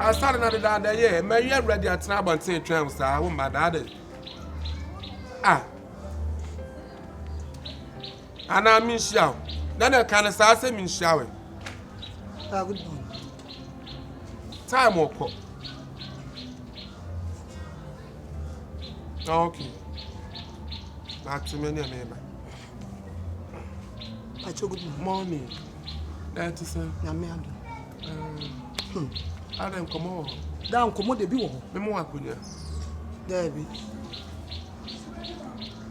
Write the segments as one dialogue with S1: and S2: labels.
S1: I started another day, yeah. May you ready at Snap St. Trams? I won't my daddy. Ah. And I mean, shout. Then I can start saying, showering.
S2: Good morning.
S1: Time or call. Okay. Not too many, maybe.
S2: I took good
S1: Morning. That is a
S2: Yamian.
S1: I don't come on.
S2: Down commode the bill.
S1: Me more kunya.
S2: There be.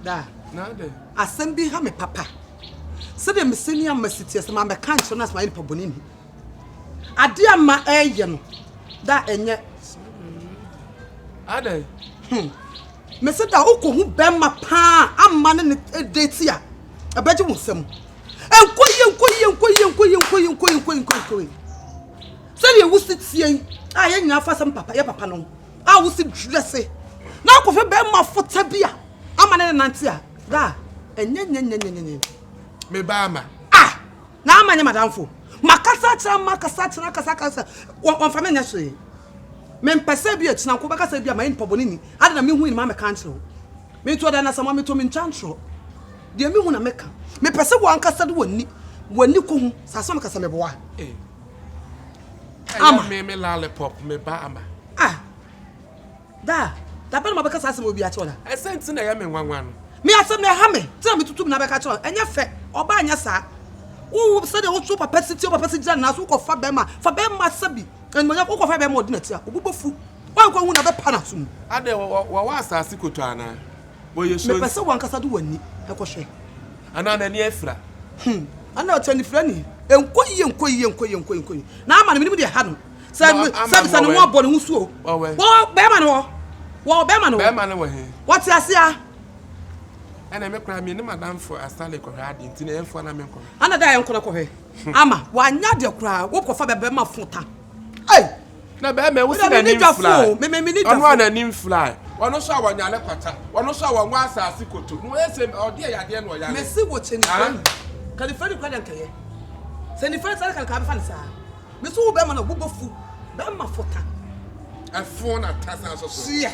S2: Da.
S1: Nade.
S2: Assembly ha me papa. So the senior message as my can't on us my pobonini. Adia ma no. Da enye.
S1: Ade.
S2: Me said that oko hu be ma pa amma ne date ya. Abaje wo sam. Enkoyi. So the wusi tie. Ah ye nya fa sam papa ye papa no. Ah wusi dresse. Na ko fe be ma fota bia. Amma ne nante a. Da enye.
S1: Me ba ma.
S2: Ah. Na amma nya madamfo. Makasa kasa. Won fa me nya so yi. Me mpese bia tina ko baka sa bia ma yin pobonini. Ade na me hu ni ma me cancel. Me to da na sama me to me chancro. De me hu na meka. Me pese wo ankasa de wani ko hu saso me kasa me boa.
S1: Ama me lollipop me ba ama.
S2: Ah. Da pa na baka sase mo bi a chola.
S1: Esenti na ya me nwanwan.
S2: Me asem na ha me. Tina me tutu na baka chola. Enye fe. Oba anya sa. Wo se de wo so papa siti na so ko fa be ma sabi. En mo nya ko fa be ma odina tia. Obubofu. Wa ko hu na be pa na sum.
S1: Ade wa asase koto ana. Wo ye so.
S2: Me pese wo ankasa de wani. E ko hwe.
S1: Ana na ni efra.
S2: Ana o tani fra ni. Enkoyi. Na ama ni de ha no. Sabi no wo bo ne hu so. Wo be ma no. Wo be ma no.
S1: Be ma no wo he.
S2: What ya sia?
S1: Ana me kra me ni madam for asale ko hwa adi ntina enfo na me ko.
S2: Ana da enko na ko hwe. Ama wa nya de kra wo ko fa be ma fota. Ai.
S1: Na be me wo si na ni fly.
S2: Me ni
S1: dwa. Ono na ni fly. Ono so awonya le kwata. Ono so awonwa asase koto. No ese odi ya de no ya.
S2: Me si wo cheni friend. Kan friend kwa dan kaye. Se ni friend sala kan ka be fa ni sa. Me so wo be ma na bubofu. Be ma fota.
S1: Afo na tasa so.
S2: Sie.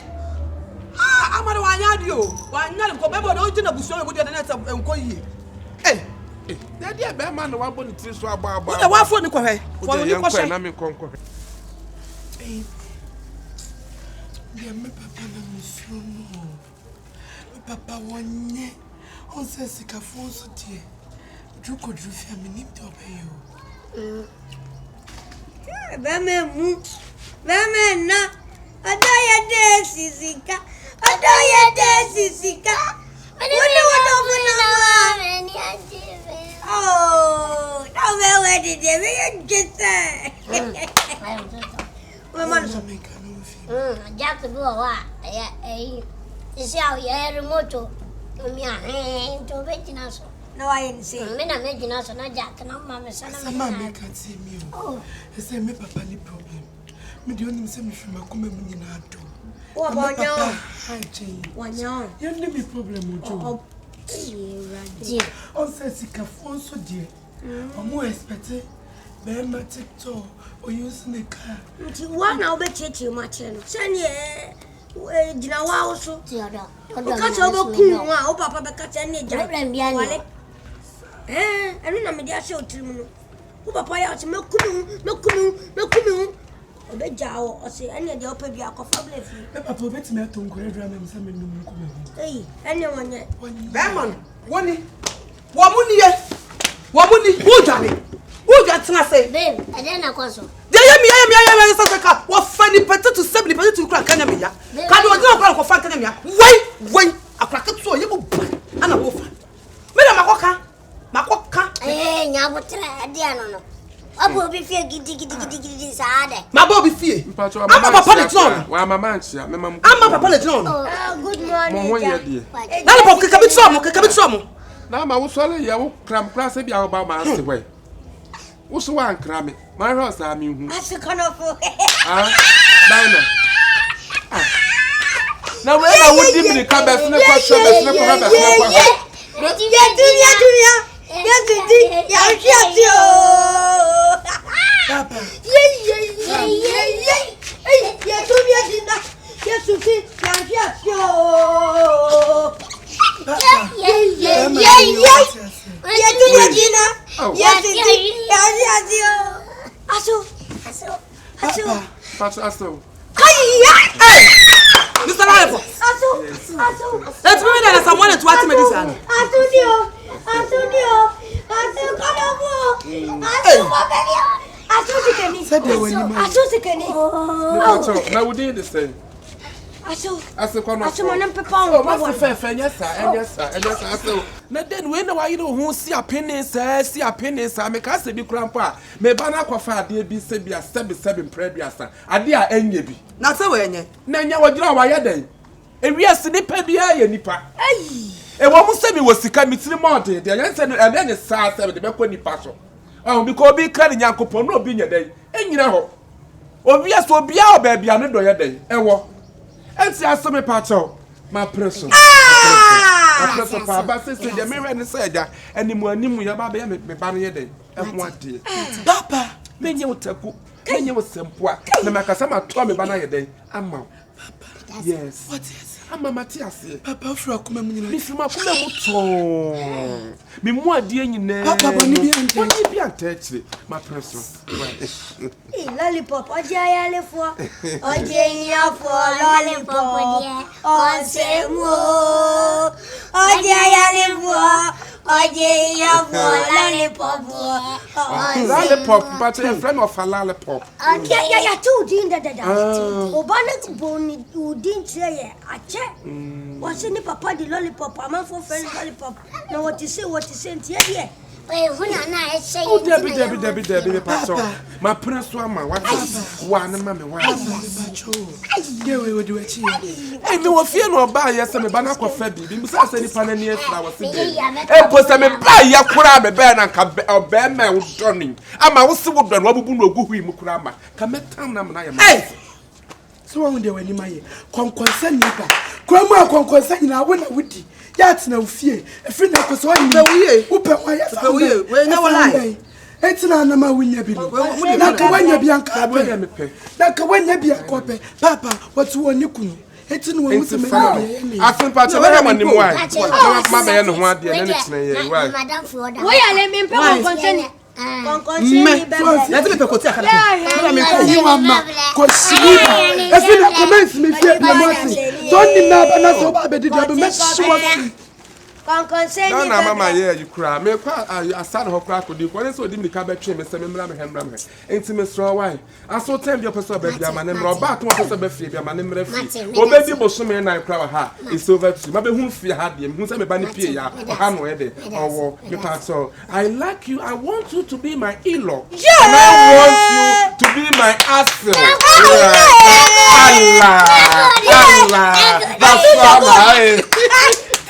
S2: Ah, amara wanya dio. Wanya ko be bo do jina buso e bo de na enkoyi.
S1: Na dia be ma na wa bo ni tri so agba.
S2: Wo da wa fo ni ko hwe. Fo ni ko hwe.
S1: Na me konko.
S3: Dia me papa na musuno. Me papa wonye. On se sika fonso tie. Juko jufia me nim to be yo.
S4: Be me na. Adoye de sisika. Oh, now where did they get there?
S5: Jack go is how you had a moto. To Betinaso.
S4: No, I didn't see.
S5: I'm making us and a jack and I'm mamma son.
S3: Mamma can't see me. Oh, I say me papa any problem. Me the only same from a come in ado.
S4: What about you?
S3: Hi, Jane.
S4: One young.
S3: You have no problem with you. On says he can phone so dear. I'm more expected. Bema TikTok or using a car.
S4: One I'll bet you much. Send ye. Dina wa also. Catch over cool. Oh, papa, catch any problem. I don't know me. Show to me. Who papa out no kumu. Obe jawo o se ene de opa bia ko fa blef
S3: e papa bet me to nkore dra me msa me num ko me
S4: eh ene wonye
S2: Beman woni wo muni wo dwa tena se
S5: Babe, I didn't know so.
S2: de ye mi sa ka wo fa ni potato 70 potato kura kanya me ya ka de odina kura ko fa kanya me ya wai akura ka so ye bo ana wo fa me na makoka
S5: Nya botra ade ano no. Abo bi fie gidi saade.
S2: Ma bo bi fie. Ama papa le tron.
S1: Wa mama nchia, me mam.
S2: Ama papa le tron.
S5: Good morning.
S1: Mo ye die.
S2: Na le pop keka bi tron.
S1: Na ma wo sole ye wo kram class e bia wo ba ma ase we. Wo so wa nkra me. Ma hwe osa me hu.
S4: Ase kanofo.
S1: Dina. Na we na wo dim ni ka be fne ko show be fne ko ha be fne ko.
S4: Dunia.
S3: Papa.
S4: Suki, Yankia.
S2: Mr. Life. Let's move in as I wanted to ask me
S1: Now we did the same. Then when you don't see a penny, see a penny, I make us be grandpa. Me bana kwafa de bi se bia 7 previous. Ade a enye bi.
S2: Na se wenye.
S1: Na nya wagira wa yeden. Ewiase nipa bia ye nipa. E wo mu se mi wo sika mitiri mode. De yan se no ne sa 7 de be ko nipa so. Oh because obi ka ni Yankopon no obi nya den. Enyina ho. Obi aso obi a obabia no do ye den. Ewo. Enti asome pacho. Ma preso. Preso pa ba se de me re ni se ja animu ya ba be me ba no ye den. Eho ade. Papa, menye utaku. Menye wo sempoa. Na makasa ma to me ba na ye den. Ama. Yes.
S3: What is?
S1: Ama Matias.
S3: Papa fro akoma mu nyina.
S1: Mi fima kuma mu to. Mi mu ade nyina.
S3: Papa boni bi ante.
S1: Boni bi ante. Ma preso.
S4: Lollipop, Ojayalefo, Ojayafo, Lollipop, Osemo, Ojayalefo, Ojayafo, Lollipop,
S1: Lollipop, but a friend of a lollipop.
S4: Yeah, 2 din that. Obanet boni, who didn't say a check. What's in the papa, the lollipop, a man for friend lollipop. Now what you say, yeah.
S1: Oh, Debbie, Pastor. My prince, one, mammy, one.
S3: Yeah, we will do it here.
S1: I know fear no buy yes, and a banana for Febby, besides any pananier flowers. And put some buy your crab, a bear and bear man with Johnny. I'm a also would run Wabu Mukurama. Come at town, I am. Hey!
S3: So when they were in my concern, Grandma concern, I went with you. Yet no fear. A friend that was one way. Open my way. We're no lie. It's an animal when you be. Like when you be uncle. Like when you be a copy. Papa, what's one you could? It's in one family. I think part of everyone. Why? My man, and one day, and it's Madame
S4: Florida. Why are they being concerned?
S2: Let's be cocoa.
S3: You are my consumer. As in a commence me, fear the mercy. Don't deny, and that's all I did. I make sure.
S1: No, Mama, yeah, you cry. Me, I said her crack with you. When I saw the cabin trim, Mr. Memram, intimate straw wine. I saw 10 your person, baby, my name, Robert, what was a baby, my name, or baby, Bosome and I cry her. It's over to maybe whom fear had him, who's a bunny pia, or Hanway, or your pastor. I like you, I want you to be my in-law. Yeah, I want you to be my asset. Allah, that's why.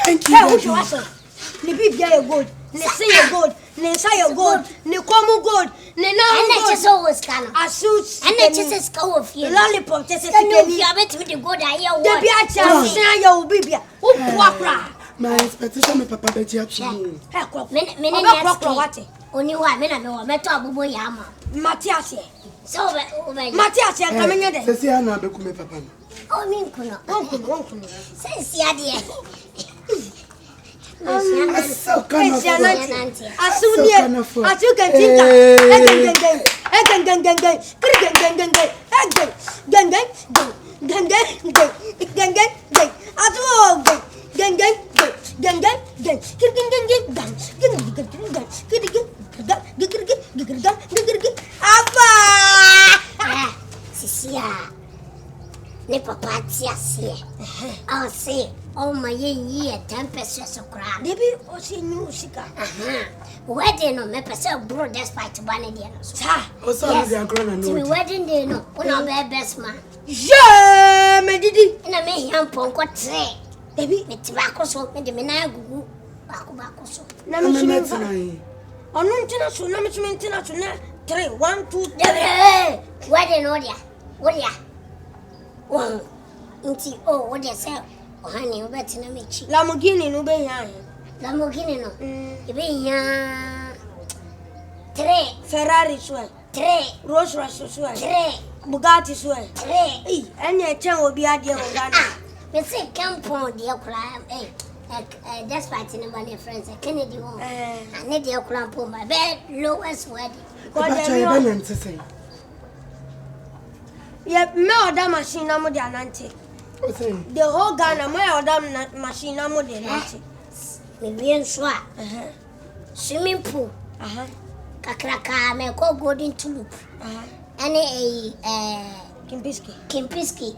S3: Thank you.
S4: Ne bibia good, ne say good, ne say good, ne komu good, ne na good.
S5: And just always can.
S4: Asuit.
S5: And it just go of you.
S4: Lollipop just
S5: can you have it with the good idea?
S4: The bia say your bibia. Who kwakra?
S3: My expectation me papa be tia to me.
S5: Hey, what? Only one minute no me to abubo yama.
S4: Matias.
S5: So
S4: Matias come in there.
S3: Say na be come papa.
S5: Oh, me kuno. Won't. Say dia.
S3: So kind of
S5: ne papa tia se I'll say oh my year 10% so crap
S4: debi o se nu sika
S5: wedding no me person bro despite bana dia no so
S3: o so na grana no
S5: to wedding day no una be best man
S4: je me didi
S5: na me hiam ponko tre
S4: debi
S5: me tibako so me de me na gugu bako so
S4: na me chimi onu ntina so na me chimi ntina so na 3 1 2
S5: debi wedding no dia oh, inti oh, what you say? Oh, honey, you better not make cheap.
S4: Lamborghini no be here.
S5: Lamborghini no. You be here. 3
S4: Ferrari so.
S5: 3
S4: Rolls Royce so
S5: 3
S4: Bugatti so
S5: 3
S4: any a chen obi ade ho Ghana
S5: me say campon de okra that's part in my friends Kennedy one I need the okra pon my bed lowest word
S3: God dem be say
S4: yeah me order machine na mo de anante the whole Ghana my order machine na mo de anante
S5: me bien so swimming pool kakraka me ko golden tulip any Kimpiski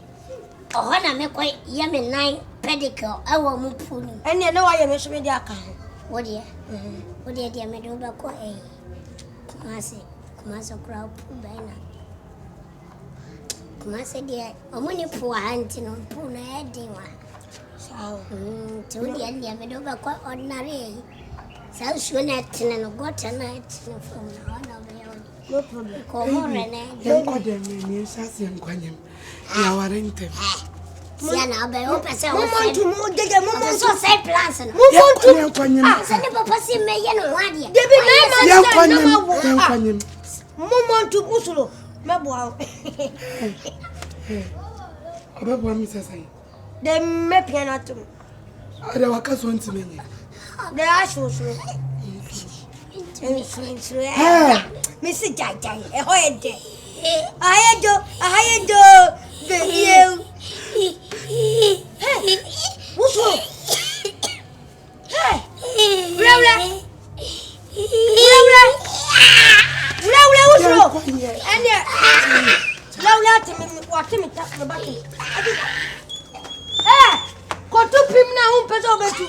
S5: oh na me ko ye me 9 pedicure awo mu pool ni
S4: ene na wa ye me so me de aka
S5: wo de dia me do ba ko kumase kura pool baina kumase dia omuni pool anti no pool na e din wa
S4: sawo
S5: to dia me do ba ko ordinary sa shona tena no gota na tena from na ona be
S4: no problem
S5: ko more ne
S3: God dem me sase nkwanyem ya warente
S5: Siana be o pese o
S4: Moment mo dege moment
S5: so say plans no
S3: ya nkwanyem
S5: se ne papa si me ye no wade
S4: Debi na
S3: ya
S4: man na ma wo
S3: nkwanyem
S4: moment usulo mebo a
S3: obebo am sase
S4: de me piano to
S3: ada wakaso ntimenye
S4: de asho so Insurance me si jai e ho e de ayedo de you hey wuso hey wula wuso ene wula timi ta me ba timi ko tu pim na hun peso betu